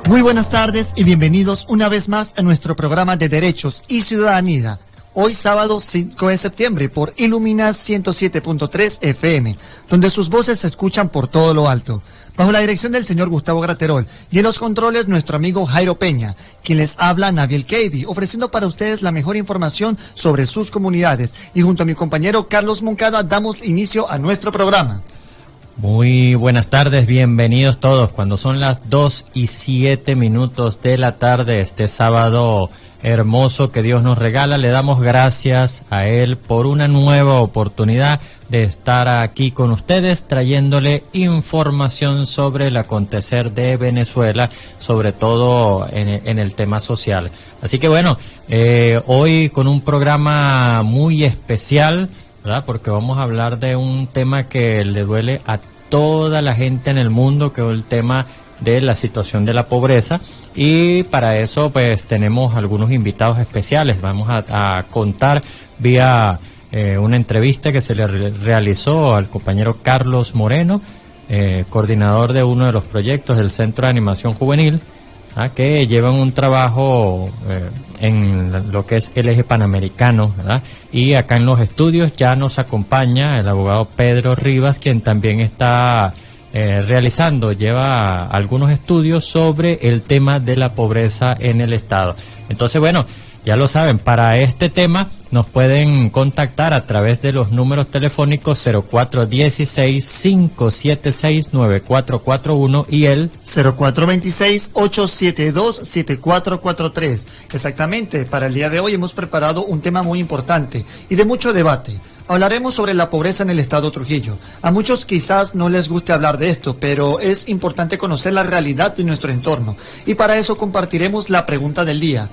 Muy buenas tardes y bienvenidos una vez más a nuestro programa de Derechos y Ciudadanía. Hoy sábado 5 de septiembre por Ilumina 107.3 FM, donde sus voces se escuchan por todo lo alto. Bajo la dirección del señor Gustavo Graterol y en los controles nuestro amigo Jairo Peña, quien les habla Nabil Keidi, ofreciendo para ustedes la mejor información sobre sus comunidades. Y junto a mi compañero Carlos Moncada damos inicio a nuestro programa. Muy buenas tardes, bienvenidos todos. Cuando son las 2:07 de la tarde, este sábado hermoso que Dios nos regala, le damos gracias a Él por una nueva oportunidad de estar aquí con ustedes, trayéndole información sobre el acontecer de Venezuela, sobre todo en el tema social. Así que bueno, hoy con un programa muy especial, ¿verdad? Porque vamos a hablar de un tema que le duele a toda la gente en el mundo, que es el tema de la situación de la pobreza, y para eso pues tenemos algunos invitados especiales. Vamos a contar vía una entrevista que se le realizó al compañero Carlos Moreno, coordinador de uno de los proyectos del Centro de Animación Juvenil, que llevan un trabajo en lo que es el eje panamericano, ¿verdad? Y acá en los estudios ya nos acompaña el abogado Pedro Rivas, quien también está lleva algunos estudios sobre el tema de la pobreza en el Estado. Entonces, bueno, ya lo saben, para este tema nos pueden contactar a través de los números telefónicos 0416-576-9441 y el 0426-872-7443. Exactamente, para el día de hoy hemos preparado un tema muy importante y de mucho debate. Hablaremos sobre la pobreza en el Estado Trujillo. A muchos quizás no les guste hablar de esto, pero es importante conocer la realidad de nuestro entorno. Y para eso compartiremos la pregunta del día,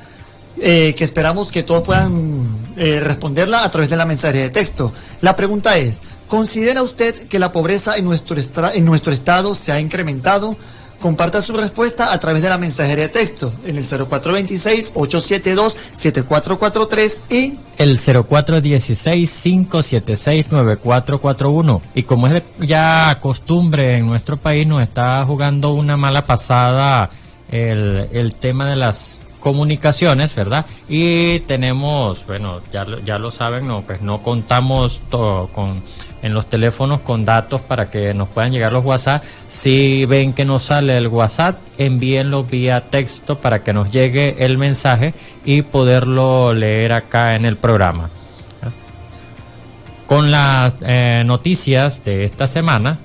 que esperamos que todos puedan responderla a través de la mensajería de texto. La pregunta es: ¿considera usted que la pobreza en nuestro estado se ha incrementado? Comparta su respuesta a través de la mensajería de texto en el 0426-872-7443 y el 0416-576-9441. Y como es ya costumbre en nuestro país, nos está jugando una mala pasada el tema de las comunicaciones, ¿verdad? Y tenemos, bueno, ya lo saben, no contamos en los teléfonos con datos para que nos puedan llegar los WhatsApp. Si ven que nos sale el WhatsApp, envíenlo vía texto para que nos llegue el mensaje y poderlo leer acá en el programa. Con las noticias de esta semana,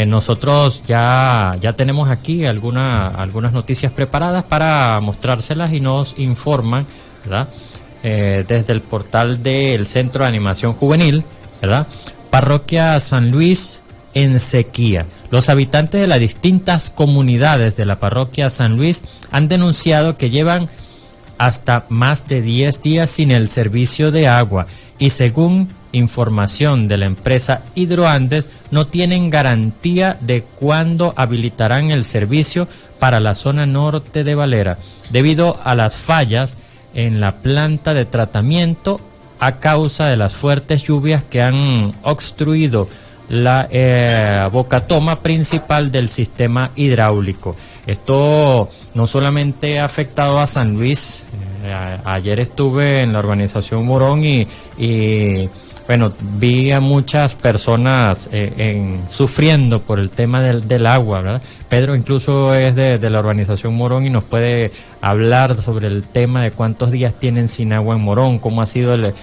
nosotros ya tenemos aquí algunas noticias preparadas para mostrárselas y nos informan, ¿verdad? Desde el portal del Centro de Animación Juvenil, ¿verdad? Parroquia San Luis en sequía. Los habitantes de las distintas comunidades de la Parroquia San Luis han denunciado que llevan hasta más de 10 días sin el servicio de agua y, según información de la empresa Hidroandes, no tienen garantía de cuándo habilitarán el servicio para la zona norte de Valera, debido a las fallas en la planta de tratamiento a causa de las fuertes lluvias que han obstruido la bocatoma principal del sistema hidráulico. Esto no solamente ha afectado a San Luis. Ayer estuve en la urbanización Morón y bueno, vi a muchas personas sufriendo por el tema del agua, ¿verdad? Pedro incluso es de la urbanización Morón y nos puede hablar sobre el tema de cuántos días tienen sin agua en Morón, cómo ha sido el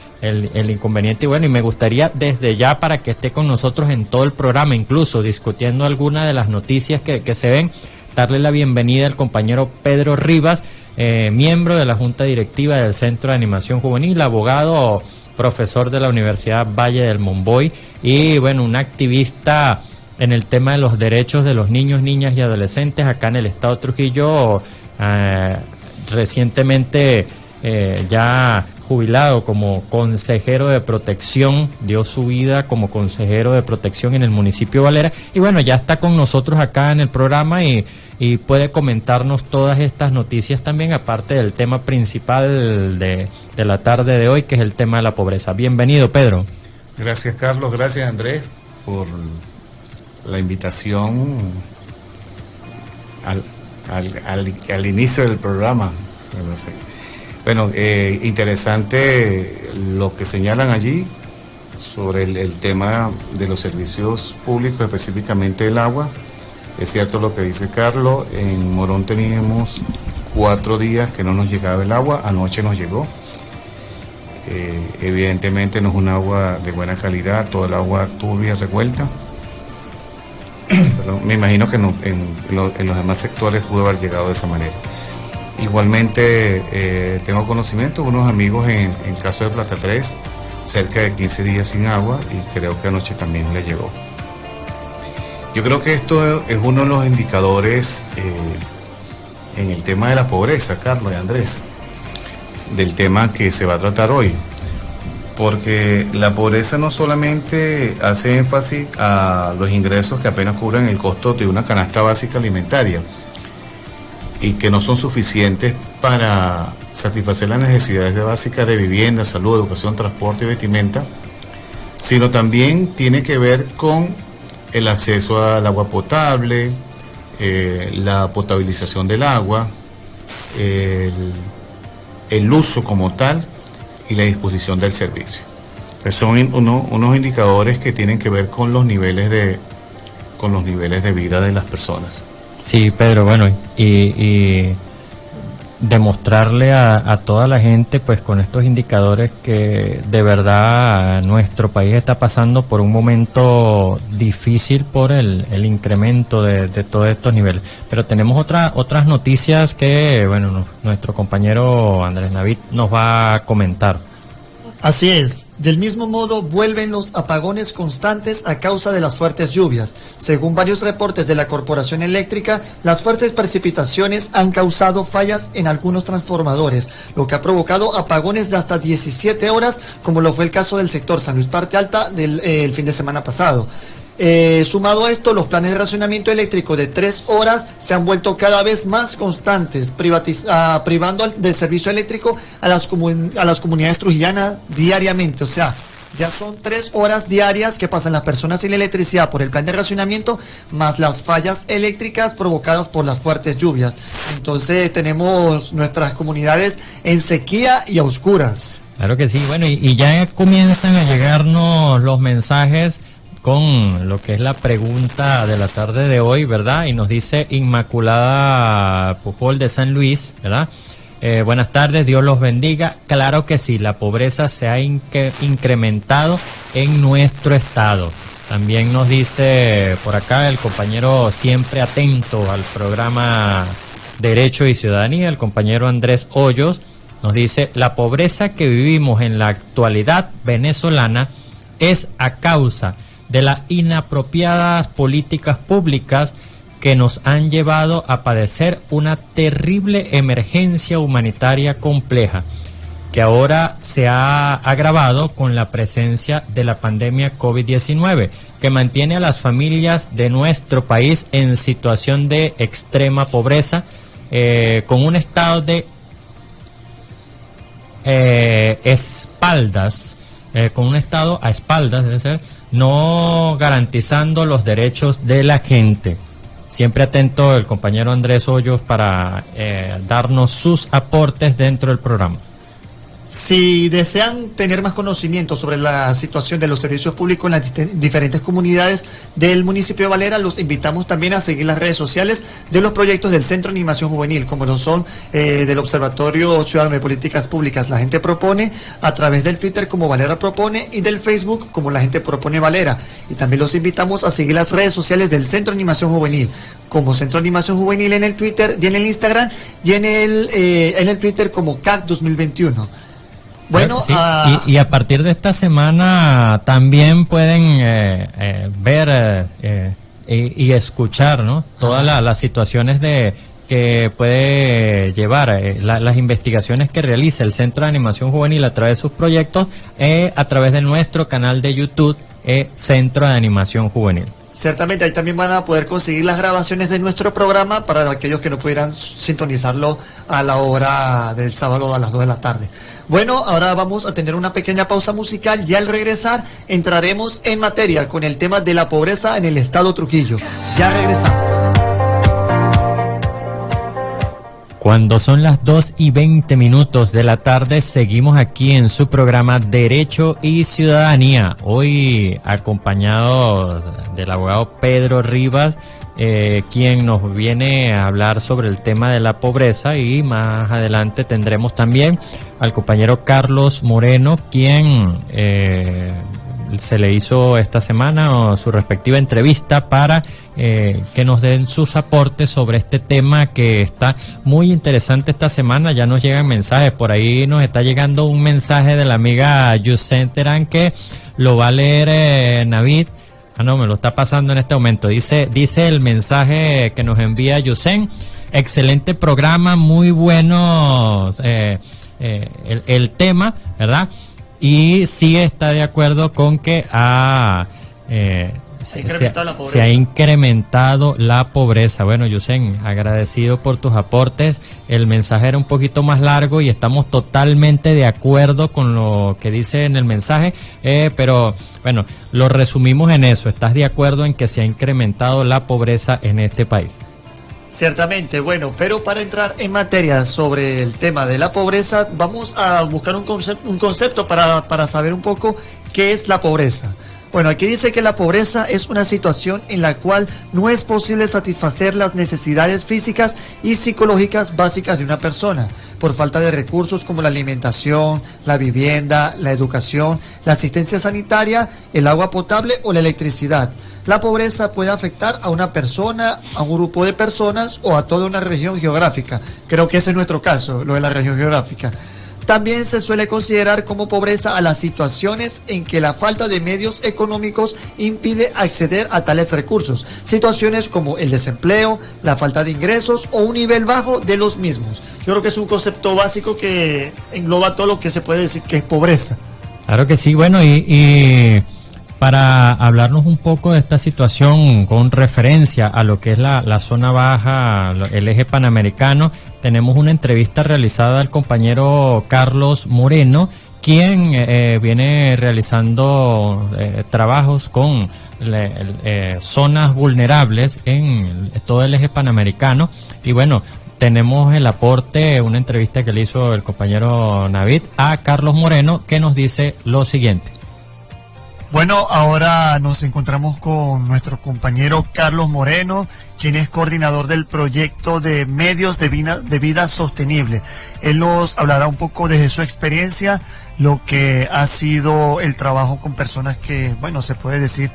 inconveniente. Y bueno, y me gustaría desde ya, para que esté con nosotros en todo el programa, incluso discutiendo algunas de las noticias que se ven, darle la bienvenida al compañero Pedro Rivas, miembro de la Junta Directiva del Centro de Animación Juvenil, abogado, profesor de la Universidad Valle del Monboy y bueno, un activista en el tema de los derechos de los niños, niñas y adolescentes acá en el Estado de Trujillo, recientemente ya jubilado como consejero de protección, dio su vida como consejero de protección en el municipio de Valera, y bueno, ya está con nosotros acá en el programa y puede comentarnos todas estas noticias también, aparte del tema principal de la tarde de hoy, que es el tema de la pobreza. Bienvenido, Pedro. Gracias, Carlos. Gracias, Andrés, por la invitación al inicio del programa. No sé. Bueno, interesante lo que señalan allí sobre el tema de los servicios públicos, específicamente el agua. Es cierto lo que dice Carlos, en Morón teníamos 4 días que no nos llegaba el agua, anoche nos llegó. Evidentemente no es un agua de buena calidad, todo el agua turbia, revuelta. Pero me imagino que en los demás sectores pudo haber llegado de esa manera. Igualmente tengo conocimiento de unos amigos en caso de Plata 3, cerca de 15 días sin agua, y creo que anoche también le llegó. Yo creo que esto es uno de los indicadores en el tema de la pobreza, Carlos y Andrés, del tema que se va a tratar hoy, porque la pobreza no solamente hace énfasis a los ingresos que apenas cubren el costo de una canasta básica alimentaria y que no son suficientes para satisfacer las necesidades básicas de vivienda, salud, educación, transporte y vestimenta, sino también tiene que ver con el acceso al agua potable, la potabilización del agua, el uso como tal y la disposición del servicio. Pues son unos indicadores que tienen que ver con los niveles de vida de las personas. Sí, Pedro, bueno, y demostrarle a toda la gente, pues con estos indicadores, que de verdad nuestro país está pasando por un momento difícil por el incremento de todos estos niveles. Pero tenemos otras noticias que, bueno, nuestro compañero Andrés Navid nos va a comentar. Así es. Del mismo modo, vuelven los apagones constantes a causa de las fuertes lluvias. Según varios reportes de la Corporación Eléctrica, las fuertes precipitaciones han causado fallas en algunos transformadores, lo que ha provocado apagones de hasta 17 horas, como lo fue el caso del sector San Luis Parte Alta el fin de semana pasado. Sumado a esto, los planes de racionamiento eléctrico de 3 horas se han vuelto cada vez más constantes, privando de servicio eléctrico a las comunidades trujillanas diariamente. O sea, ya son 3 horas diarias que pasan las personas sin electricidad por el plan de racionamiento, más las fallas eléctricas provocadas por las fuertes lluvias. Entonces tenemos nuestras comunidades en sequía y a oscuras. Claro que sí, bueno, y ya comienzan a llegarnos los mensajes con lo que es la pregunta de la tarde de hoy, ¿verdad? Y nos dice Inmaculada Pujol de San Luis, ¿verdad? Buenas tardes, Dios los bendiga. Claro que sí, la pobreza se ha incrementado en nuestro estado. También nos dice por acá el compañero siempre atento al programa Derecho y Ciudadanía, el compañero Andrés Hoyos, nos dice: la pobreza que vivimos en la actualidad venezolana es a causa de las inapropiadas políticas públicas que nos han llevado a padecer una terrible emergencia humanitaria compleja, que ahora se ha agravado con la presencia de la pandemia COVID-19, que mantiene a las familias de nuestro país en situación de extrema pobreza, con un estado de espaldas, con un estado a espaldas, debe ser, no garantizando los derechos de la gente. Siempre atento el compañero Andrés Hoyos para darnos sus aportes dentro del programa. Si desean tener más conocimiento sobre la situación de los servicios públicos en las diferentes comunidades del municipio de Valera, los invitamos también a seguir las redes sociales de los proyectos del Centro de Animación Juvenil, como lo son del Observatorio Ciudadano de Políticas Públicas La Gente Propone, a través del Twitter como Valera Propone y del Facebook como La Gente Propone Valera. Y también los invitamos a seguir las redes sociales del Centro de Animación Juvenil, como Centro de Animación Juvenil en el Twitter y en el Instagram, y en el Twitter como CAC 2021. Bueno, sí, y a partir de esta semana también pueden ver y escuchar, ¿no?, todas las situaciones que puede llevar las investigaciones que realiza el Centro de Animación Juvenil a través de sus proyectos, a través de nuestro canal de YouTube, Centro de Animación Juvenil. Ciertamente, ahí también van a poder conseguir las grabaciones de nuestro programa para aquellos que no pudieran sintonizarlo a la hora del sábado a las 2 de la tarde. Bueno, ahora vamos a tener una pequeña pausa musical y al regresar entraremos en materia con el tema de la pobreza en el estado Trujillo. Ya regresamos. Cuando son las 2:20 de la tarde, seguimos aquí en su programa Derecho y Ciudadanía. Hoy acompañado del abogado Pedro Rivas, quien nos viene a hablar sobre el tema de la pobreza, y más adelante tendremos también al compañero Carlos Moreno, quien se le hizo esta semana su respectiva entrevista para que nos den sus aportes sobre este tema que está muy interesante esta semana. Ya nos llegan mensajes, por ahí nos está llegando un mensaje de la amiga Yusen Terán que lo va a leer Navid. No, me lo está pasando en este momento. Dice el mensaje que nos envía Yusen: excelente programa, muy bueno el tema, ¿verdad? Y sí está de acuerdo con que se ha incrementado la pobreza. Bueno, Yusen, agradecido por tus aportes. El mensaje era un poquito más largo y estamos totalmente de acuerdo con lo que dice en el mensaje, pero bueno, lo resumimos en eso. ¿Estás de acuerdo en que se ha incrementado la pobreza en este país? Ciertamente, bueno, pero para entrar en materia sobre el tema de la pobreza, vamos a buscar un concepto para saber un poco qué es la pobreza. Bueno, aquí dice que la pobreza es una situación en la cual no es posible satisfacer las necesidades físicas y psicológicas básicas de una persona, por falta de recursos como la alimentación, la vivienda, la educación, la asistencia sanitaria, el agua potable o la electricidad. La pobreza puede afectar a una persona, a un grupo de personas o a toda una región geográfica. Creo que ese es nuestro caso, lo de la región geográfica. También se suele considerar como pobreza a las situaciones en que la falta de medios económicos impide acceder a tales recursos. Situaciones como el desempleo, la falta de ingresos o un nivel bajo de los mismos. Yo creo que es un concepto básico que engloba todo lo que se puede decir que es pobreza. Claro que sí, bueno, y para hablarnos un poco de esta situación con referencia a lo que es la zona baja, el eje panamericano, tenemos una entrevista realizada al compañero Carlos Moreno, quien viene realizando trabajos con zonas vulnerables en todo el eje panamericano. Y bueno, tenemos el aporte, una entrevista que le hizo el compañero Navid a Carlos Moreno, que nos dice lo siguiente. Bueno, ahora nos encontramos con nuestro compañero Carlos Moreno, quien es coordinador del proyecto de medios de vida sostenible. Él nos hablará un poco desde su experiencia, lo que ha sido el trabajo con personas que, bueno, se puede decir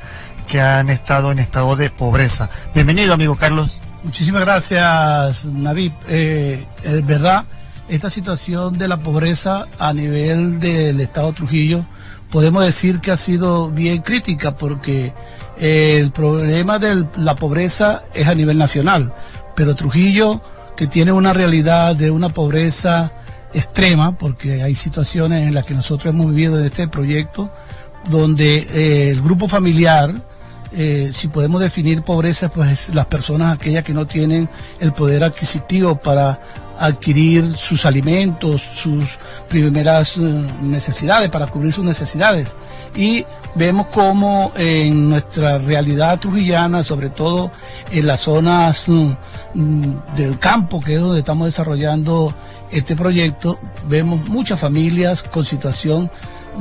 que han estado en estado de pobreza. Bienvenido, amigo Carlos. Muchísimas gracias, Navid. Es verdad, esta situación de la pobreza a nivel del estado Trujillo, podemos decir que ha sido bien crítica, porque el problema de la pobreza es a nivel nacional, pero Trujillo, que tiene una realidad de una pobreza extrema, porque hay situaciones en las que nosotros hemos vivido en este proyecto, donde el grupo familiar, si podemos definir pobreza, pues las personas aquellas que no tienen el poder adquisitivo para adquirir sus alimentos, sus primeras necesidades, para cubrir sus necesidades. Y vemos cómo en nuestra realidad trujillana, sobre todo en las zonas del campo, que es donde estamos desarrollando este proyecto, vemos muchas familias con situación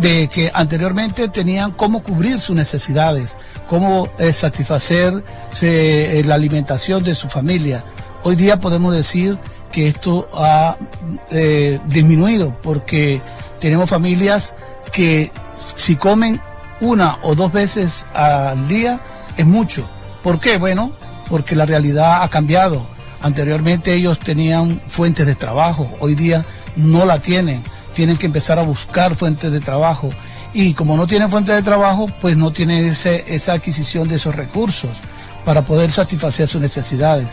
de que anteriormente tenían cómo cubrir sus necesidades, cómo satisfacer la alimentación de su familia. Hoy día podemos decir que esto ha disminuido, porque tenemos familias que si comen 1 o 2 veces al día es mucho. ¿Por qué? Bueno, porque la realidad ha cambiado. Anteriormente ellos tenían fuentes de trabajo, hoy día no la tienen que empezar a buscar fuentes de trabajo, y como no tienen fuentes de trabajo, pues no tienen esa adquisición de esos recursos para poder satisfacer sus necesidades.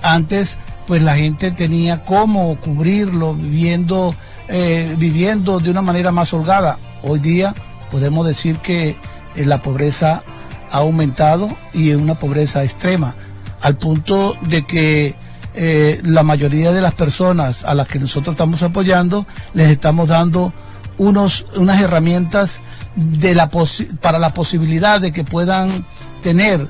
Antes pues la gente tenía cómo cubrirlo viviendo de una manera más holgada. Hoy día podemos decir que la pobreza ha aumentado, y es una pobreza extrema, al punto de que la mayoría de las personas a las que nosotros estamos apoyando les estamos dando unas herramientas para la posibilidad de que puedan tener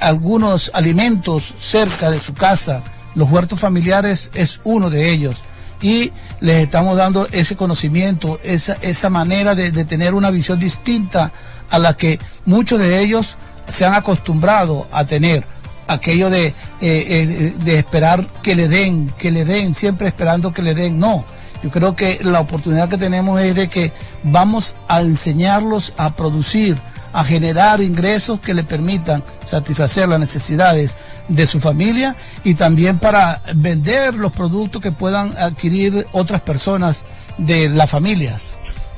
algunos alimentos cerca de su casa, Los huertos familiares es uno de ellos. Y les estamos dando ese conocimiento, esa manera de tener una visión distinta a la que muchos de ellos se han acostumbrado a tener. Aquello de esperar que le den, siempre esperando que le den. No, yo creo que la oportunidad que tenemos es de que vamos a enseñarlos a producir, a generar ingresos que le permitan satisfacer las necesidades de su familia y también para vender los productos que puedan adquirir otras personas de las familias.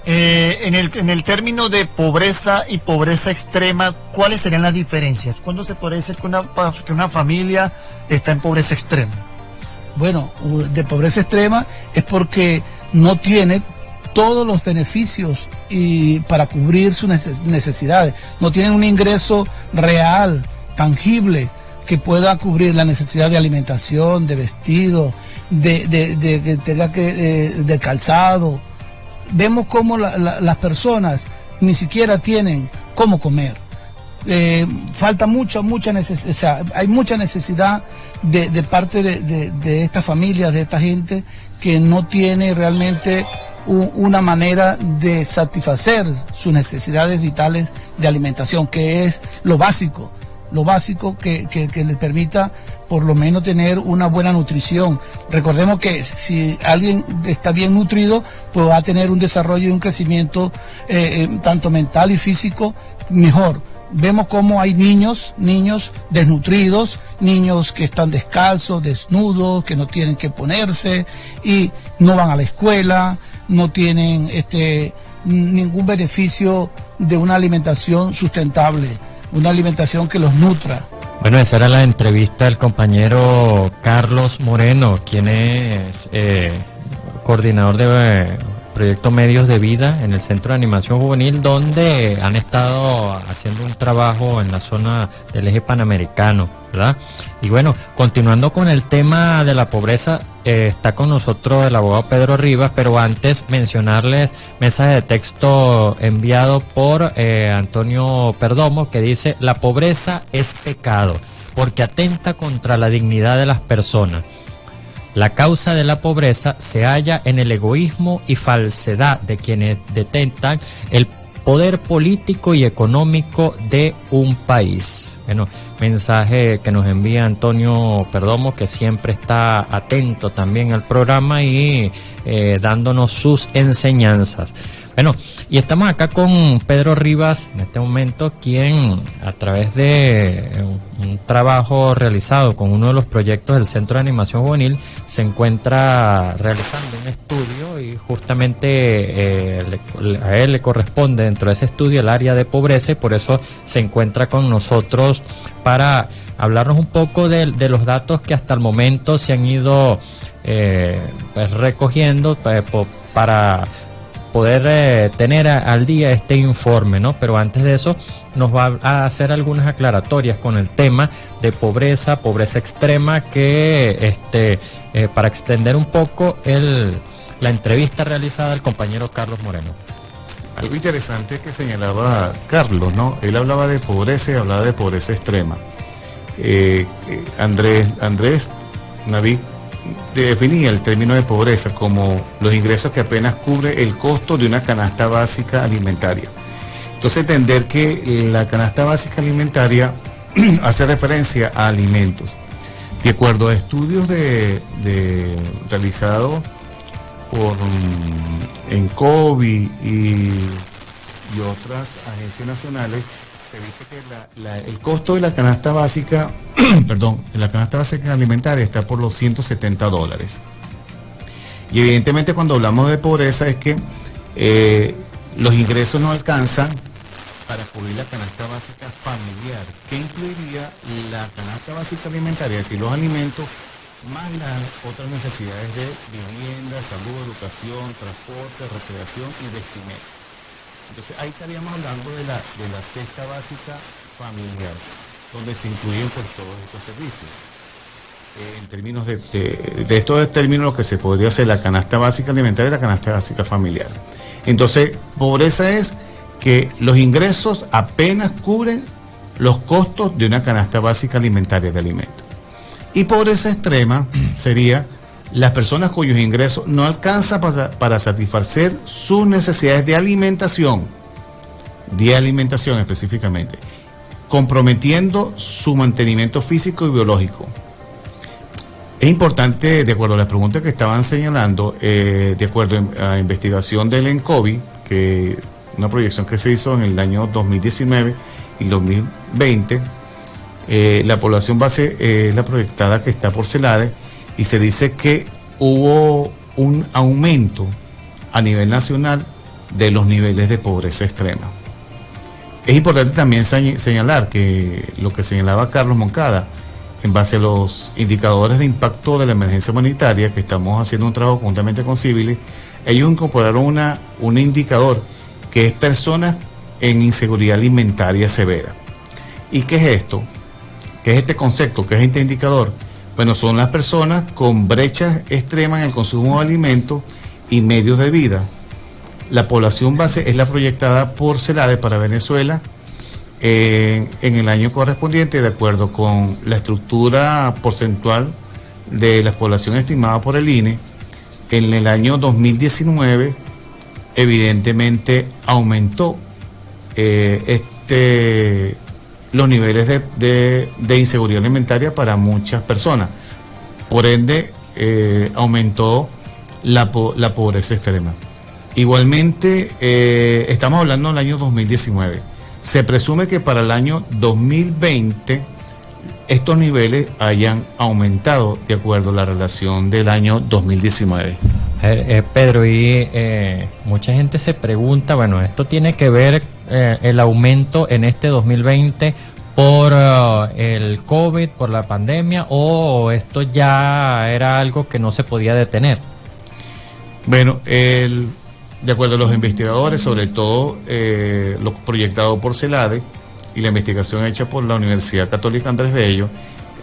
En el término de pobreza y pobreza extrema, ¿cuáles serían las diferencias? ¿Cuándo se puede decir que una familia está en pobreza extrema? Bueno, de pobreza extrema es porque no tiene todos los beneficios y para cubrir sus necesidades. No tienen un ingreso real, tangible, que pueda cubrir la necesidad de alimentación, de vestido, de calzado. Vemos cómo las personas ni siquiera tienen cómo comer. Falta mucha necesidad, o sea, hay mucha necesidad de parte de estas familias, de esta gente que no tiene realmente una manera de satisfacer sus necesidades vitales de alimentación, que es lo básico que les permita por lo menos tener una buena nutrición. Recordemos que si alguien está bien nutrido, pues va a tener un desarrollo y un crecimiento tanto mental y físico mejor. Vemos cómo hay niños desnutridos, niños que están descalzos, desnudos, que no tienen que ponerse y no van a la escuela, no tienen ningún beneficio de una alimentación sustentable, una alimentación que los nutra. Bueno, esa era la entrevista del compañero Carlos Moreno, quien es coordinador de Proyecto Medios de Vida en el Centro de Animación Juvenil, donde han estado haciendo un trabajo en la zona del eje panamericano, ¿verdad? Y bueno, continuando con el tema de la pobreza, está con nosotros el abogado Pedro Rivas, pero antes mencionarles mensaje de texto enviado por Antonio Perdomo, que dice: la pobreza es pecado porque atenta contra la dignidad de las personas. La causa de la pobreza se halla en el egoísmo y falsedad de quienes detentan el poder político y económico de un país. Bueno, mensaje que nos envía Antonio Perdomo, que siempre está atento también al programa y dándonos sus enseñanzas. Bueno, y estamos acá con Pedro Rivas en este momento, quien a través de un trabajo realizado con uno de los proyectos del Centro de Animación Juvenil se encuentra realizando un estudio y justamente a él le corresponde dentro de ese estudio el área de pobreza y por eso se encuentra con nosotros para hablarnos un poco de los datos que hasta el momento se han ido pues recogiendo para poder tener al día este informe, ¿no? Pero antes de eso nos va a hacer algunas aclaratorias con el tema de pobreza extrema, que para extender un poco la entrevista realizada al compañero Carlos Moreno. Algo interesante que señalaba Carlos, ¿no? Él hablaba de pobreza y hablaba de pobreza extrema. Andrés Naví definía el término de pobreza como los ingresos que apenas cubre el costo de una canasta básica alimentaria. Entonces, entender que la canasta básica alimentaria hace referencia a alimentos. De acuerdo a estudios realizados por ENCOBI y otras agencias nacionales, se dice que el costo de la canasta básica, la canasta básica alimentaria está por los $170. Y evidentemente cuando hablamos de pobreza es que los ingresos no alcanzan para cubrir la canasta básica familiar, que incluiría la canasta básica alimentaria, es decir, los alimentos, más las otras necesidades de vivienda, salud, educación, transporte, recreación y vestimenta. Entonces ahí estaríamos hablando de la cesta básica familiar, donde se incluyen pues todos estos servicios. En términos de estos términos, lo que se podría hacer la canasta básica alimentaria y la canasta básica familiar. Entonces, pobreza es que los ingresos apenas cubren los costos de una canasta básica alimentaria de alimentos. Y pobreza extrema sería las personas cuyos ingresos no alcanzan para satisfacer sus necesidades de alimentación específicamente, comprometiendo su mantenimiento físico y biológico. Es importante, de acuerdo a las preguntas que estaban señalando, de acuerdo a investigación del ENCOVI, que una proyección que se hizo en el año 2019 y 2020, la población base es la proyectada que está por CELADE, y se dice que hubo un aumento a nivel nacional de los niveles de pobreza extrema. Es importante también señalar que lo que señalaba Carlos Moncada, en base a los indicadores de impacto de la emergencia humanitaria, que estamos haciendo un trabajo conjuntamente con Civilis, ellos incorporaron un indicador que es personas en inseguridad alimentaria severa. ¿Y qué es esto? ¿Qué es este concepto? ¿Qué es este indicador? Bueno, son las personas con brechas extremas en el consumo de alimentos y medios de vida. La población base es la proyectada por CELADE para Venezuela en el año correspondiente, de acuerdo con la estructura porcentual de la población estimada por el INE. En el año 2019, evidentemente, aumentó los niveles de inseguridad alimentaria para muchas personas. Por ende, aumentó la pobreza extrema. Igualmente, estamos hablando del año 2019. Se presume que para el año 2020 estos niveles hayan aumentado de acuerdo a la relación del año 2019. Pedro, y mucha gente se pregunta, bueno, ¿esto tiene que ver el aumento en este 2020 por el COVID, por la pandemia, o esto ya era algo que no se podía detener? Bueno, de acuerdo a los investigadores, sobre todo lo proyectado por CELADE y la investigación hecha por la Universidad Católica Andrés Bello,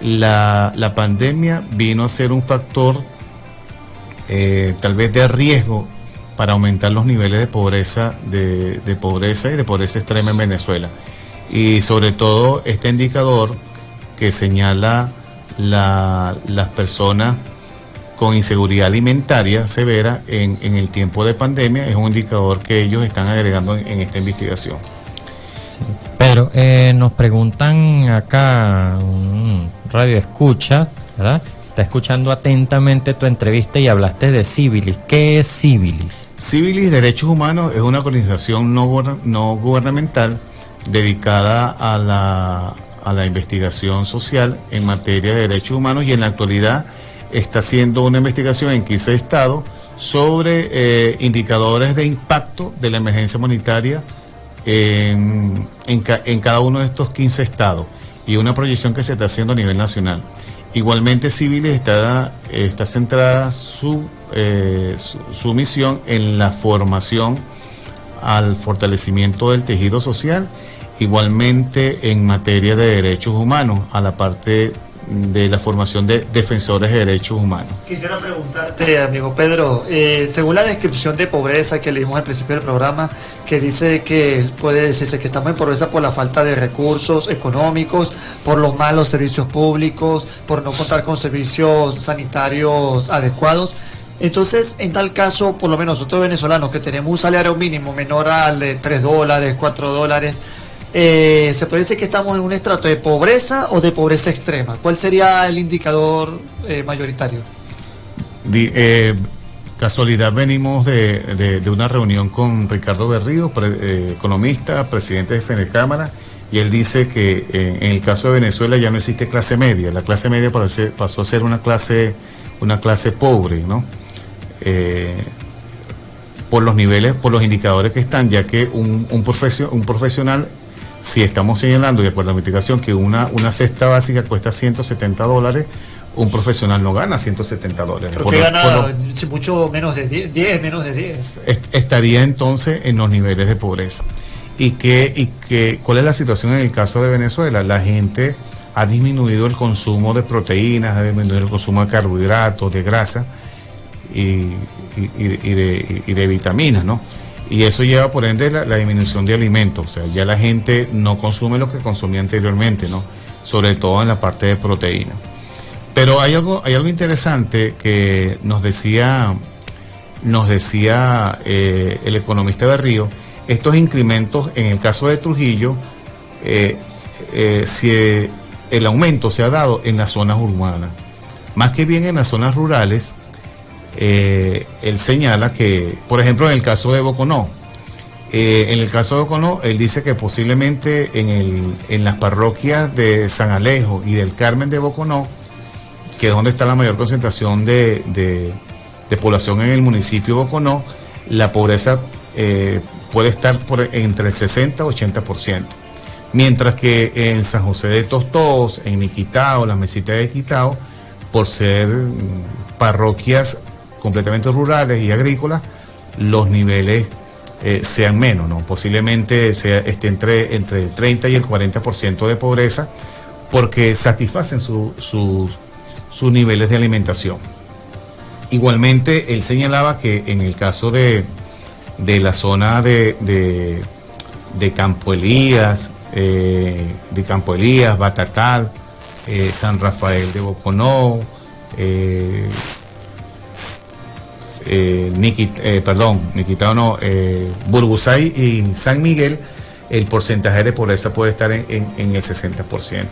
la pandemia vino a ser un factor tal vez de riesgo para aumentar los niveles de pobreza, de pobreza y de pobreza extrema en Venezuela. Y sobre todo este indicador que señala las personas con inseguridad alimentaria severa en el tiempo de pandemia, es un indicador que ellos están agregando en esta investigación. Sí. Pedro, nos preguntan acá, radio escucha, ¿verdad? Está escuchando atentamente tu entrevista y hablaste de Civilis. ¿Qué es Civilis? Civilis Derechos Humanos es una organización no gubernamental dedicada a la investigación social en materia de derechos humanos, y en la actualidad está haciendo una investigación en 15 estados sobre indicadores de impacto de la emergencia humanitaria en cada uno de estos 15 estados, y una proyección que se está haciendo a nivel nacional. Igualmente, Civilis está centrada su misión en la formación al fortalecimiento del tejido social, igualmente en materia de derechos humanos, a la parte de la formación de defensores de derechos humanos. Quisiera preguntarte, amigo Pedro, según la descripción de pobreza que leímos al principio del programa, que dice que puede decirse que estamos en pobreza por la falta de recursos económicos, por los malos servicios públicos, por no contar con servicios sanitarios adecuados. Entonces, en tal caso, por lo menos nosotros venezolanos que tenemos un salario mínimo menor al de $3, $4, ¿se puede decir que estamos en un estrato de pobreza o de pobreza extrema? ¿Cuál sería el indicador mayoritario? Casualidad, venimos de una reunión con Ricardo Berrío, economista, presidente de Fenecámara, y él dice que en el caso de Venezuela ya no existe clase media. La clase media pasó a ser una clase pobre, ¿no? Por los niveles, por los indicadores que están, ya que un profesional, si estamos señalando, de acuerdo a la investigación, que una cesta básica cuesta $170, un profesional no gana $170. Creo que gana mucho menos de 10, menos de 10. Estaría entonces en los niveles de pobreza. ¿Cuál es la situación en el caso de Venezuela? La gente ha disminuido el consumo de proteínas, ha disminuido el consumo de carbohidratos, de grasa y de vitaminas, ¿no? Y eso lleva por ende la disminución de alimentos. O sea, ya la gente no consume lo que consumía anteriormente, ¿no? Sobre todo en la parte de proteína. Pero hay algo interesante que nos decía el economista Berrío. Estos incrementos, en el caso de Trujillo, si el aumento se ha dado en las zonas urbanas, más que bien en las zonas rurales. Él señala que, por ejemplo, en el caso de Boconó, él dice que posiblemente en las parroquias de San Alejo y del Carmen de Boconó, que es donde está la mayor concentración de población en el municipio de Boconó, la pobreza puede estar entre el 60 y 80%. Mientras que en San José de Tostós, en Niquitao, las Mesitas de Quitao, por ser parroquias completamente rurales y agrícolas, los niveles sean menos, ¿no? Posiblemente esté entre el 30 y el 40% de pobreza, porque satisfacen sus niveles de alimentación. Igualmente, él señalaba que en el caso de la zona de Campo Elías, Batatal, San Rafael de Boconó, Burgusay y San Miguel, el porcentaje de pobreza puede estar en el 60%.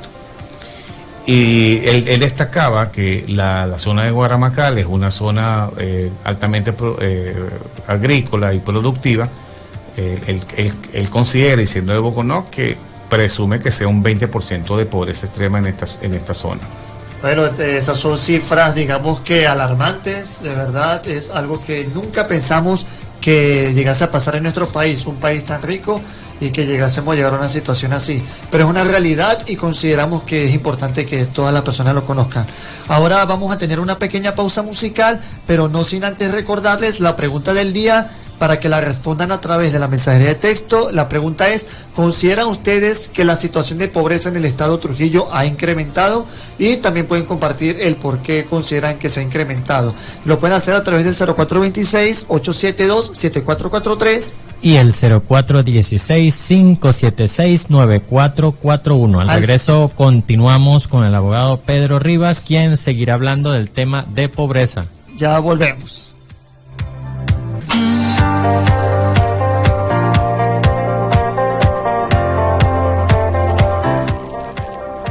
Y él destacaba que la zona de Guaramacal es una zona altamente agrícola y productiva. Él considera, y siendo de Boconó, que presume que sea un 20% de pobreza extrema en esta zona. Bueno, esas son cifras, digamos que alarmantes, de verdad, es algo que nunca pensamos que llegase a pasar en nuestro país, un país tan rico, y que llegásemos a llegar a una situación así. Pero es una realidad y consideramos que es importante que todas las personas lo conozcan. Ahora vamos a tener una pequeña pausa musical, pero no sin antes recordarles la pregunta del día, para que la respondan a través de la mensajería de texto. La pregunta es: ¿consideran ustedes que la situación de pobreza en el estado Trujillo ha incrementado? Y también pueden compartir el por qué consideran que se ha incrementado. Lo pueden hacer a través del 0426-872-7443 y el 0416-576-9441. Al regreso continuamos con el abogado Pedro Rivas, quien seguirá hablando del tema de pobreza. Ya volvemos.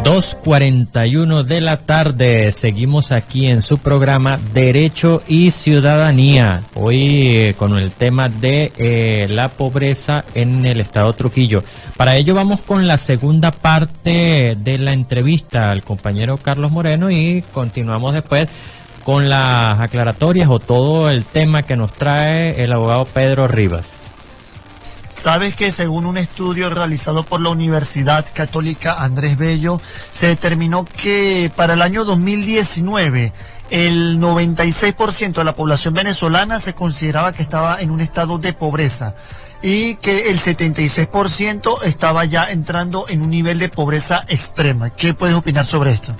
2:41 de la tarde, seguimos aquí en su programa Derecho y Ciudadanía, hoy con el tema de la pobreza en el estado Trujillo. Para ello vamos con la segunda parte de la entrevista al compañero Carlos Moreno y continuamos después con las aclaratorias o todo el tema que nos trae el abogado Pedro Rivas. ¿Sabes que según un estudio realizado por la Universidad Católica Andrés Bello, se determinó que para el año 2019 el 96% de la población venezolana se consideraba que estaba en un estado de pobreza y que el 76% estaba ya entrando en un nivel de pobreza extrema? ¿Qué puedes opinar sobre esto?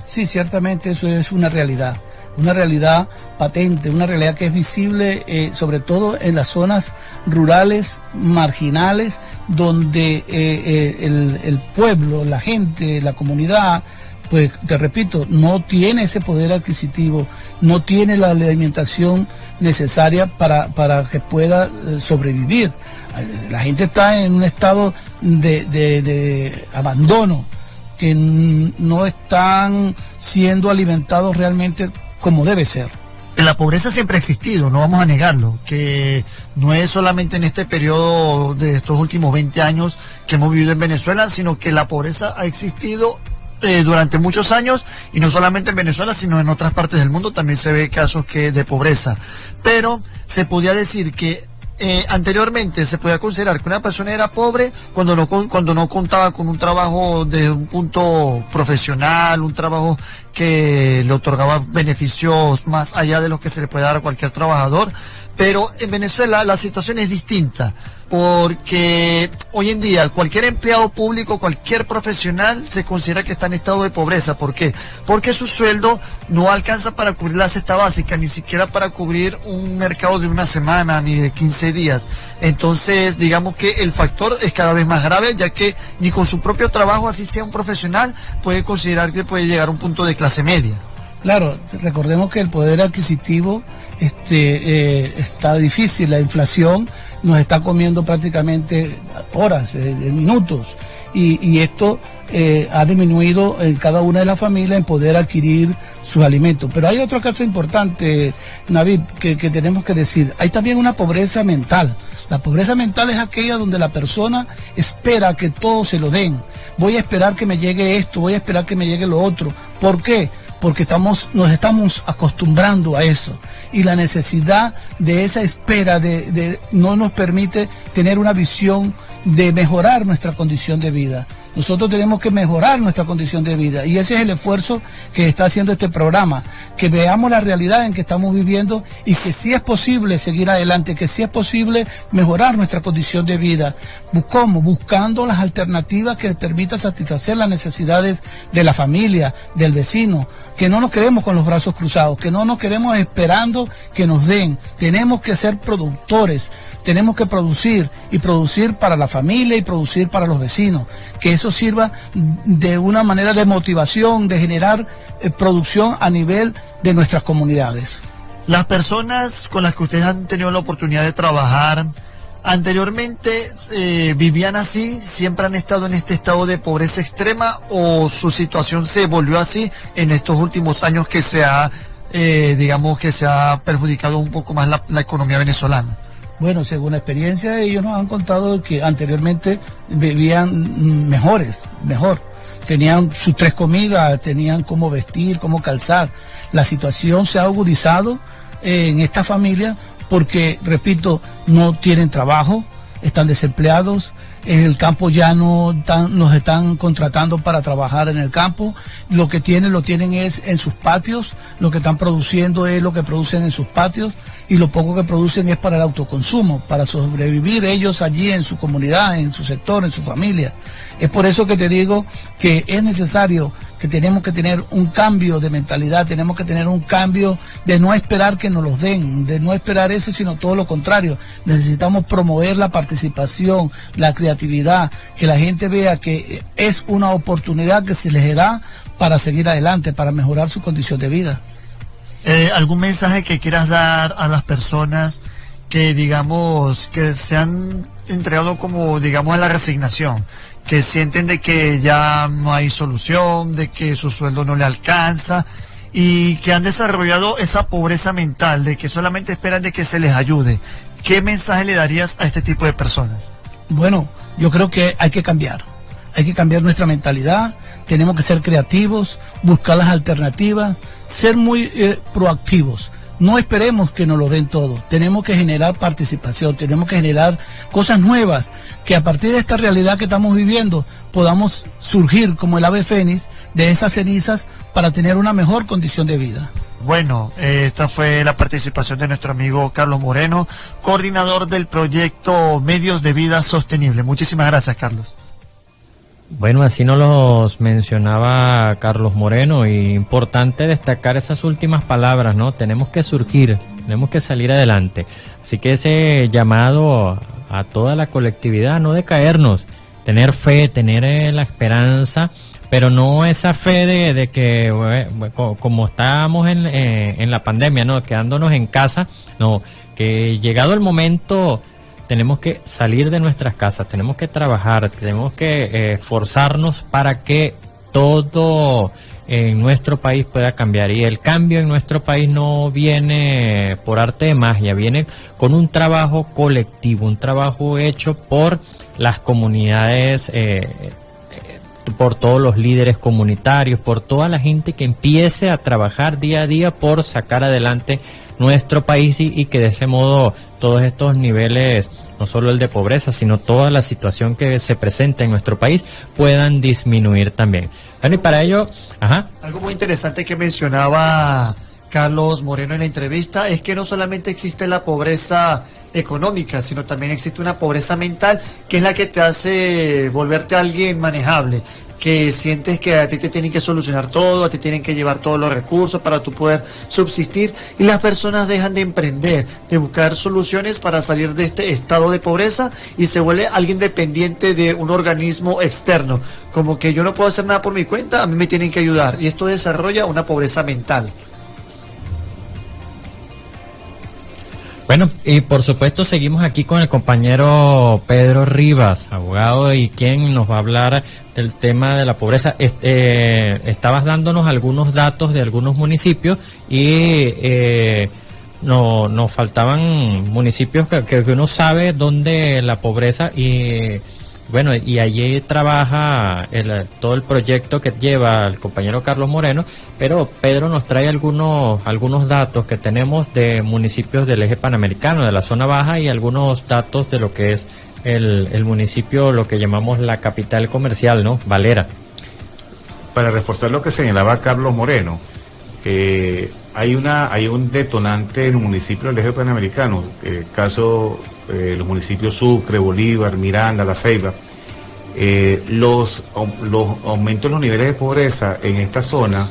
Sí, ciertamente eso es una realidad patente, una realidad que es visible sobre todo en las zonas rurales, marginales, donde el pueblo, la gente, la comunidad, pues te repito, no tiene ese poder adquisitivo, no tiene la alimentación necesaria para que pueda sobrevivir. La gente está en un estado de abandono, que no están siendo alimentados realmente como debe ser. La pobreza siempre ha existido, no vamos a negarlo, que no es solamente en este periodo de estos últimos 20 años que hemos vivido en Venezuela, sino que la pobreza ha existido durante muchos años, y no solamente en Venezuela, sino en otras partes del mundo también se ve casos de pobreza. Pero se podía decir que anteriormente se podía considerar que una persona era pobre cuando no contaba con un trabajo de un punto profesional, un trabajo que le otorgaba beneficios más allá de los que se le puede dar a cualquier trabajador. Pero en Venezuela la situación es distinta, porque hoy en día cualquier empleado público, cualquier profesional se considera que está en estado de pobreza. ¿Por qué? Porque su sueldo no alcanza para cubrir la cesta básica, ni siquiera para cubrir un mercado de una semana, ni de 15 días. Entonces, digamos que el factor es cada vez más grave, ya que ni con su propio trabajo, así sea un profesional, puede considerar que puede llegar a un punto de clase media. Claro, recordemos que el poder adquisitivo está difícil, la inflación nos está comiendo prácticamente horas, minutos, y esto ha disminuido en cada una de las familias en poder adquirir sus alimentos. Pero hay otra cosa importante, Navid, que tenemos que decir. Hay también una pobreza mental. La pobreza mental es aquella donde la persona espera que todo se lo den. Voy a esperar que me llegue esto, voy a esperar que me llegue lo otro. ¿Por qué? Porque nos estamos acostumbrando a eso, y la necesidad de esa espera no nos permite tener una visión de mejorar nuestra condición de vida. Nosotros tenemos que mejorar nuestra condición de vida, y ese es el esfuerzo que está haciendo este programa, que veamos la realidad en que estamos viviendo y que sí es posible seguir adelante, que sí es posible mejorar nuestra condición de vida. ¿Cómo? Buscando las alternativas que permitan satisfacer las necesidades de la familia, del vecino, que no nos quedemos con los brazos cruzados, que no nos quedemos esperando que nos den. Tenemos que ser productores, tenemos que producir, y producir para la familia y producir para los vecinos, que eso sirva de una manera de motivación, de generar producción a nivel de nuestras comunidades. Las personas con las que ustedes han tenido la oportunidad de trabajar anteriormente vivían así, siempre han estado en este estado de pobreza extrema, o su situación se volvió así en estos últimos años que se ha perjudicado un poco más la economía venezolana. Bueno, según la experiencia, ellos nos han contado que anteriormente vivían mejor. Tenían sus 3 comidas, tenían cómo vestir, cómo calzar. La situación se ha agudizado en esta familia porque, repito, no tienen trabajo, están desempleados. En el campo ya nos están contratando para trabajar en el campo. Lo que lo tienen es en sus patios. Lo que están produciendo es lo que producen en sus patios, y lo poco que producen es para el autoconsumo, para sobrevivir ellos allí en su comunidad, en su sector, en su familia. Es por eso que te digo que es necesario, que tenemos que tener un cambio de mentalidad, tenemos que tener un cambio de no esperar que nos los den, de no esperar eso, sino todo lo contrario. Necesitamos promover la participación, la creatividad, que la gente vea que es una oportunidad que se les da para seguir adelante, para mejorar su condición de vida. ¿Algún mensaje que quieras dar a las personas que, digamos, que se han entregado como, digamos, a la resignación, que sienten de que ya no hay solución, de que su sueldo no le alcanza, y que han desarrollado esa pobreza mental, de que solamente esperan de que se les ayude? ¿Qué mensaje le darías a este tipo de personas? Bueno, yo creo que hay que cambiar nuestra mentalidad, tenemos que ser creativos, buscar las alternativas, ser muy proactivos. No esperemos que nos lo den todo, tenemos que generar participación, tenemos que generar cosas nuevas, que a partir de esta realidad que estamos viviendo podamos surgir como el ave fénix de esas cenizas para tener una mejor condición de vida. Bueno, esta fue la participación de nuestro amigo Carlos Moreno, coordinador del proyecto Medios de Vida Sostenible. Muchísimas gracias, Carlos. Bueno, así nos los mencionaba Carlos Moreno, y importante destacar esas últimas palabras, ¿no? Tenemos que surgir, tenemos que salir adelante. Así que ese llamado a toda la colectividad, no decaernos, tener fe, tener la esperanza, pero no esa fe de que como estábamos en la pandemia, ¿no? Quedándonos en casa, no, que llegado el momento tenemos que salir de nuestras casas, tenemos que trabajar, tenemos que esforzarnos para que todo en nuestro país pueda cambiar. Y el cambio en nuestro país no viene por arte de magia, viene con un trabajo colectivo, un trabajo hecho por las comunidades, por todos los líderes comunitarios, por toda la gente que empiece a trabajar día a día por sacar adelante nuestro país, y que de ese modo todos estos niveles, no solo el de pobreza, sino toda la situación que se presenta en nuestro país, puedan disminuir también. Bueno, y para ello, algo muy interesante que mencionaba Carlos Moreno en la entrevista es que no solamente existe la pobreza económica, sino también existe una pobreza mental, que es la que te hace volverte alguien manejable, que sientes que a ti te tienen que solucionar todo, a ti tienen que llevar todos los recursos para tú poder subsistir, y las personas dejan de emprender, de buscar soluciones para salir de este estado de pobreza y se vuelve alguien dependiente de un organismo externo, como que yo no puedo hacer nada por mi cuenta, a mí me tienen que ayudar, y esto desarrolla una pobreza mental. Bueno, y por supuesto seguimos aquí con el compañero Pedro Rivas, abogado, y quien nos va a hablar del tema de la pobreza. Estabas dándonos algunos datos de algunos municipios y nos faltaban municipios que uno sabe dónde la pobreza, y bueno, y allí trabaja todo el proyecto que lleva el compañero Carlos Moreno, pero Pedro nos trae algunos datos que tenemos de municipios del eje panamericano, de la zona baja, y algunos datos de lo que es el municipio, lo que llamamos la capital comercial, ¿no? Valera. Para reforzar lo que señalaba Carlos Moreno, hay un detonante en un municipio del eje panamericano, caso los municipios Sucre, Bolívar, Miranda, La Ceiba. Los aumentos de los niveles de pobreza en esta zona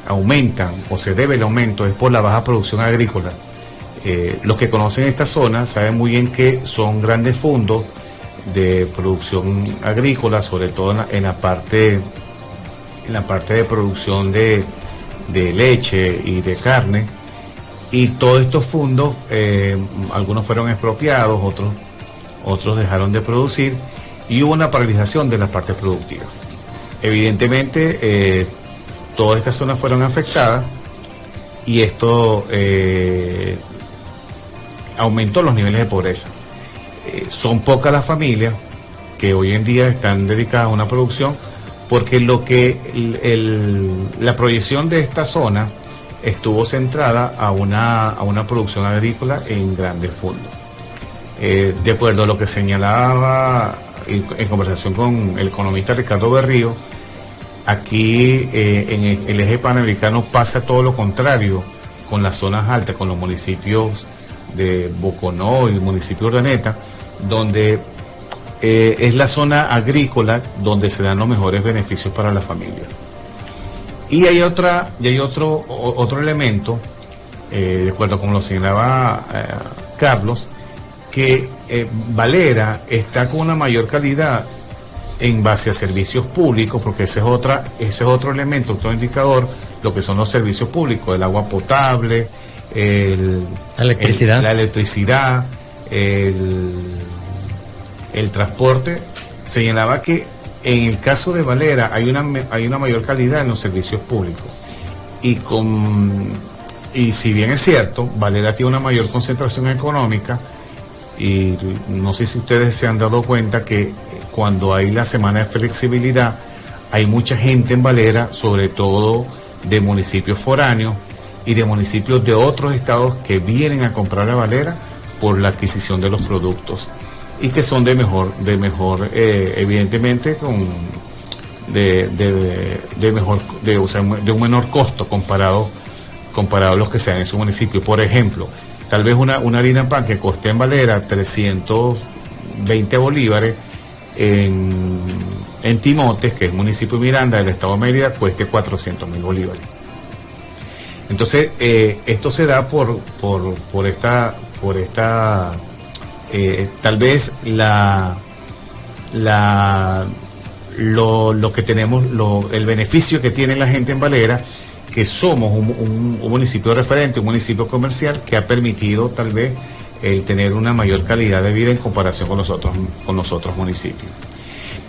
aumentan, o se debe el aumento, es por la baja producción agrícola. Los que conocen esta zona saben muy bien que son grandes fondos de producción agrícola, sobre todo en la parte de producción de leche y de carne, y todos estos fondos, algunos fueron expropiados, otros dejaron de producir, y hubo una paralización de la parte productiva. Evidentemente, todas estas zonas fueron afectadas, y esto aumentó los niveles de pobreza. Son pocas las familias que hoy en día están dedicadas a una producción, porque la proyección de esta zona estuvo centrada a una producción agrícola en grandes fondos. De acuerdo a lo que señalaba en conversación con el economista Ricardo Berrío, aquí en el eje panamericano pasa todo lo contrario con las zonas altas, con los municipios de Boconó y el municipio de Urdaneta, donde es la zona agrícola donde se dan los mejores beneficios para la familia. Y hay otro elemento, de acuerdo con lo señalaba Carlos, que Valera está con una mayor calidad en base a servicios públicos, porque ese es otro elemento, otro indicador, lo que son los servicios públicos, el agua potable, la electricidad, el transporte. Señalaba que en el caso de Valera hay una mayor calidad en los servicios públicos, y si bien es cierto, Valera tiene una mayor concentración económica, y no sé si ustedes se han dado cuenta que cuando hay la semana de flexibilidad hay mucha gente en Valera, sobre todo de municipios foráneos y de municipios de otros estados, que vienen a comprar a Valera por la adquisición de los productos, y que son de mejor, evidentemente de un menor costo comparado a los que sean en su municipio. Por ejemplo, tal vez una harina pan que coste en Valera 320 bolívares, en Timotes, que es municipio de Miranda del estado de Mérida, cueste 400.000 bolívares. Entonces, esto se da por esta tal vez lo que tenemos, el beneficio que tiene la gente en Valera, que somos un municipio referente, un municipio comercial, que ha permitido tal vez tener una mayor calidad de vida en comparación con los otros municipios.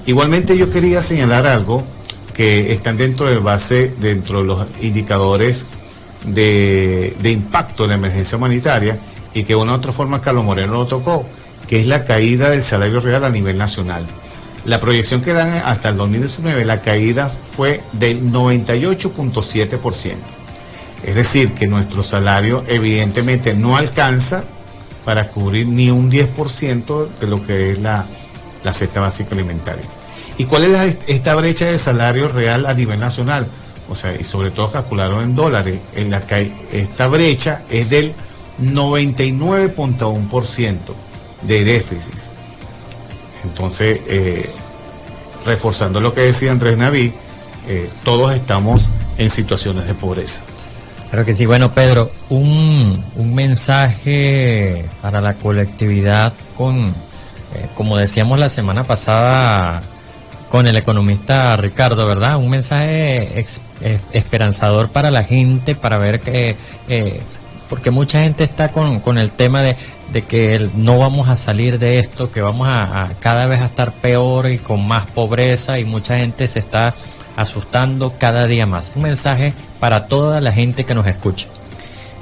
Igualmente, yo quería señalar algo que están dentro de los indicadores de impacto de la emergencia humanitaria, y que de una u otra forma Carlos Moreno lo tocó, que es la caída del salario real a nivel nacional. La proyección que dan hasta el 2019, la caída fue del 98.7%. Es decir, que nuestro salario evidentemente no alcanza para cubrir ni un 10% de lo que es la cesta básica alimentaria. ¿Y cuál es esta brecha de salario real a nivel nacional? O sea, y sobre todo calculado en dólares. Esta brecha es del 99.1% de déficit. Entonces, reforzando lo que decía Andrés Naví, todos estamos en situaciones de pobreza. Claro que sí. Bueno, Pedro, un mensaje para la colectividad como decíamos la semana pasada con el economista Ricardo, ¿verdad? Un mensaje esperanzador para la gente, para ver que porque mucha gente está con el tema de que no vamos a salir de esto, que vamos a cada vez a estar peor y con más pobreza, y mucha gente se está asustando cada día más. Un mensaje para toda la gente que nos escucha.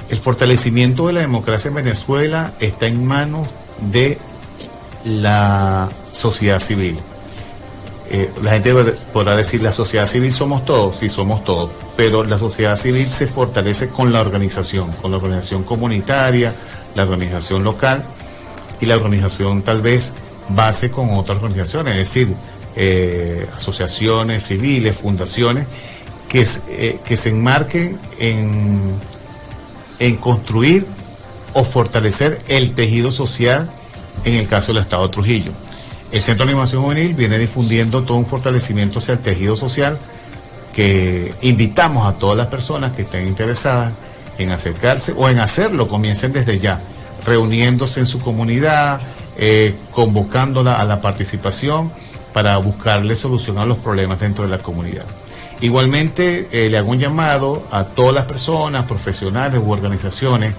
El fortalecimiento de la democracia en Venezuela está en manos de la sociedad civil. La gente podrá decir, la sociedad civil somos todos, sí somos todos, pero la sociedad civil se fortalece con la organización comunitaria, la organización local y la organización tal vez base con otras organizaciones, es decir, asociaciones civiles, fundaciones que se enmarquen en construir o fortalecer el tejido social en el caso del Estado de Trujillo. El Centro de Animación Juvenil viene difundiendo todo un fortalecimiento hacia el tejido social que invitamos a todas las personas que estén interesadas en acercarse o en hacerlo, comiencen desde ya, reuniéndose en su comunidad, convocándola a la participación para buscarle solución a los problemas dentro de la comunidad. Igualmente, le hago un llamado a todas las personas, profesionales u organizaciones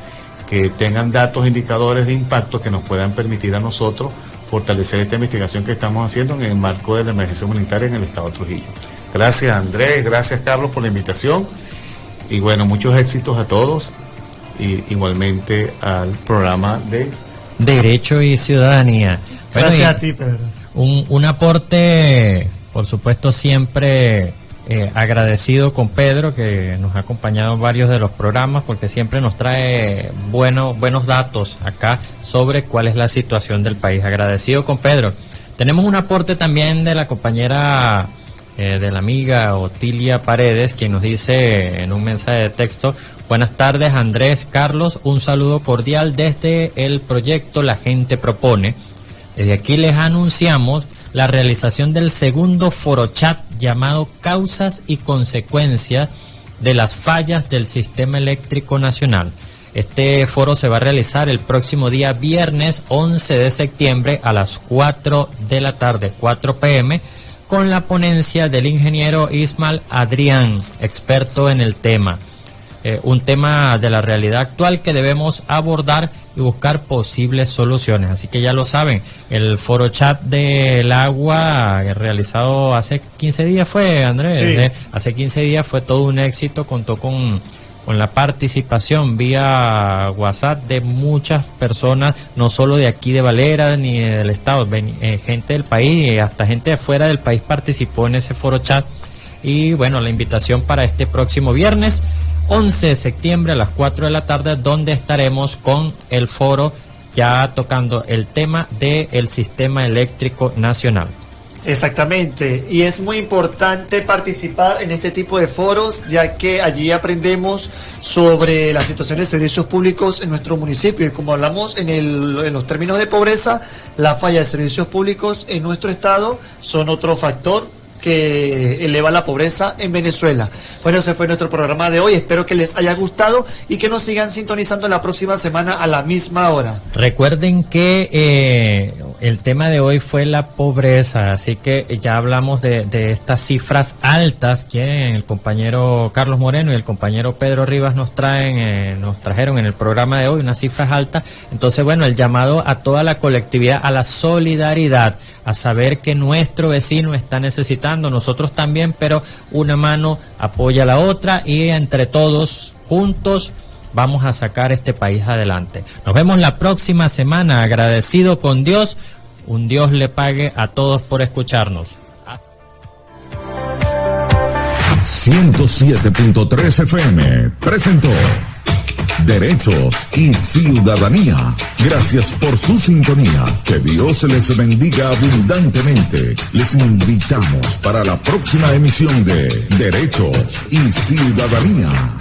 que tengan datos indicadores de impacto que nos puedan permitir a nosotros fortalecer esta investigación que estamos haciendo en el marco de la emergencia humanitaria en el Estado de Trujillo. Gracias, Andrés, gracias, Carlos, por la invitación, y bueno, muchos éxitos a todos, y igualmente al programa de Derecho y Ciudadanía. Gracias a ti, Pedro. Un aporte, por supuesto, siempre agradecido con Pedro, que nos ha acompañado en varios de los programas, porque siempre nos trae buenos datos acá sobre cuál es la situación del país. Agradecido con Pedro. Tenemos un aporte también de la compañera, de la amiga Otilia Paredes, quien nos dice en un mensaje de texto: buenas tardes, Andrés, Carlos, un saludo cordial desde el proyecto La Gente Propone. Desde aquí les anunciamos la realización del segundo forochat llamado Causas y Consecuencias de las Fallas del Sistema Eléctrico Nacional. Este foro se va a realizar el próximo día viernes 11 de septiembre a las 4 de la tarde, 4 p.m., con la ponencia del ingeniero Ismael Adrián, experto en el tema. Un tema de la realidad actual que debemos abordar y buscar posibles soluciones. Así que ya lo saben, el foro chat del agua realizado hace 15 días fue, Andrés. Sí. Hace 15 días fue todo un éxito, contó con la participación vía WhatsApp de muchas personas, no solo de aquí de Valera ni del estado, gente del país, hasta gente de fuera del país participó en ese foro chat. Y bueno, la invitación para este próximo viernes 11 de septiembre a las 4 de la tarde, donde estaremos con el foro ya tocando el tema del sistema eléctrico nacional. Exactamente, y es muy importante participar en este tipo de foros, ya que allí aprendemos sobre la situación de servicios públicos en nuestro municipio, y como hablamos en los términos de pobreza, la falla de servicios públicos en nuestro estado son otro factor que eleva la pobreza en Venezuela. Bueno, ese fue nuestro programa de hoy. Espero que les haya gustado y que nos sigan sintonizando la próxima semana a la misma hora. Recuerden que el tema de hoy fue la pobreza, así que ya hablamos de estas cifras altas que el compañero Carlos Moreno y el compañero Pedro Rivas nos trajeron en el programa de hoy, unas cifras altas. Entonces, bueno, el llamado a toda la colectividad a la solidaridad, a saber que nuestro vecino está necesitando, nosotros también, pero una mano apoya a la otra y entre todos, juntos, vamos a sacar este país adelante. Nos vemos la próxima semana, agradecido con Dios, un Dios le pague a todos por escucharnos. 107.3 FM presentó Derechos y Ciudadanía. Gracias por su sintonía. Que Dios les bendiga abundantemente. Les invitamos para la próxima emisión de Derechos y Ciudadanía.